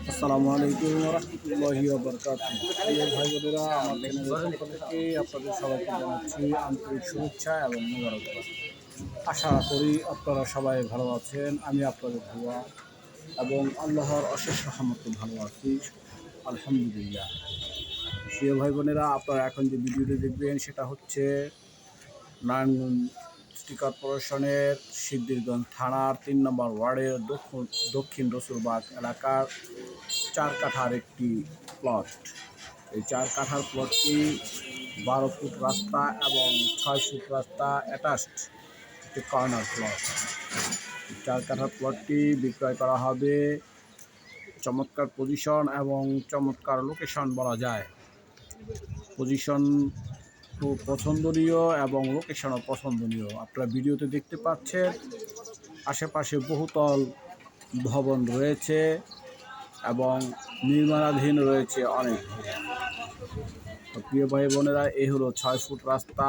আসসালামু আলাইকুম ওয়া রাহমাতুল্লাহি ওয়া বারাকাতুহু। প্রিয় ভাই বোনেরা, আমার চ্যানেলের পক্ষ থেকে আপনাদের সবাইকে জানাচ্ছি আন্তরিক শুভেচ্ছা এবং মোবারকবাদ। আশা করি আপনারা সবাই ভালো আছেন। আমি আপনাদের দোয়া এবং আল্লাহর অশেষ রহমতে ভালো আছি, আলহামদুলিল্লাহ। প্রিয় ভাই বোনেরা, আপনারা এখন যে ভিডিওটি দেখবেন সেটা হচ্ছে নারায়ণগঞ্জ সিটি কর্পোরেশনের সিদ্ধিরগঞ্জ থানার ৩ নম্বর ওয়ার্ডের দক্ষিণ রসুলবাগ এলাকার ৪ কাঠার একটি প্লট। এই ৪ কাঠার প্লটটি ১২ ফুট রাস্তা এবং ৬ ফুট রাস্তা অ্যাটাচড একটি কর্নার প্লট। ৪ কাঠার প্লটটি বিক্রয় করা হবে। চমৎকার পজিশন এবং চমৎকার লোকেশন বলা যায়। পজিশন খুব পছন্দনীয় এবং লোকেশনও পছন্দনীয়। আপনারা ভিডিওতে দেখতে পাচ্ছেন আশেপাশে বহুতল ভবন রয়েছে এবং নির্মাণাধীন রয়েছে অনেক। তো প্রিয় ভাই বোনেরা, এই হলো ৬ ফুট রাস্তা,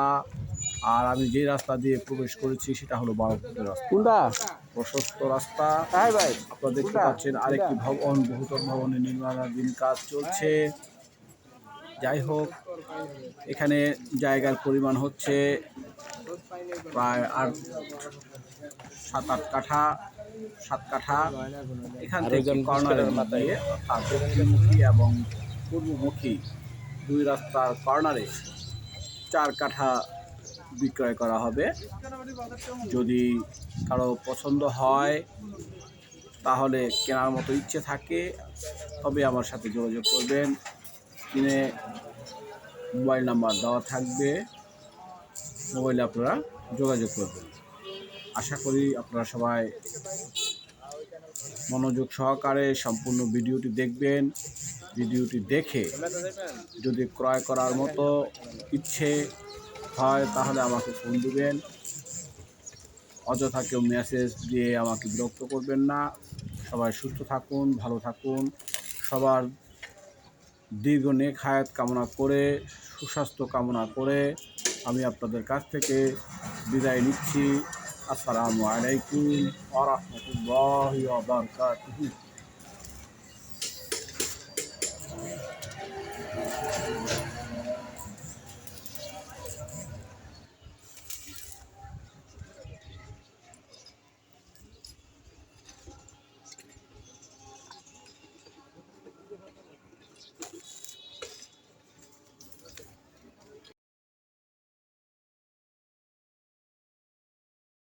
আর আমি যে রাস্তা দিয়ে প্রবেশ করেছি সেটা হলো ১২ ফুটের রাস্তা। প্রশস্ত রাস্তা। আপনারা দেখতে পাচ্ছেন আরেকটি ভবন, বহুতল ভবনের নির্মাণাধীন কাজ চলছে। যাই হোক, এখানে জায়গার পরিমাণ হচ্ছে প্রায় ৭-৮ কাঠা, ৭ কাঠা। এখান থেকে কর্নারের দিয়ে অর্থাৎ দক্ষিণমুখী এবং পূর্বমুখী দুই রাস্তার কর্নারে ৪ কাঠা বিক্রয় করা হবে। যদি কারো পছন্দ হয়, তাহলে কেনার মতো ইচ্ছে থাকে, তবে আমার সাথে যোগাযোগ করবেন। কিনে মোবাইল নাম্বার দেওয়া থাকবে, মোবাইলে আপনারা যোগাযোগ করবেন। আশা করি আপনারা সবাই মনোযোগ সহকারে সম্পূর্ণ ভিডিওটি দেখবেন। ভিডিওটি দেখে যদি ক্রয় করার মতো ইচ্ছে হয় তাহলে আমাকে ফোন দিবেন। অযথা কেউ মেসেজ দিয়ে আমাকে বিরক্ত করবেন না। সবাই সুস্থ থাকুন, ভালো থাকুন। সবার দীর্ঘ নেক হায়াত কামনা করে, সুস্বাস্থ্য কামনা করে আমি আপনাদের কাছ থেকে বিদায় নিচ্ছি। আসসালামু আলাইকুম ওয়া রাহমাতুল্লাহি ওয়া বারাকাতুহু।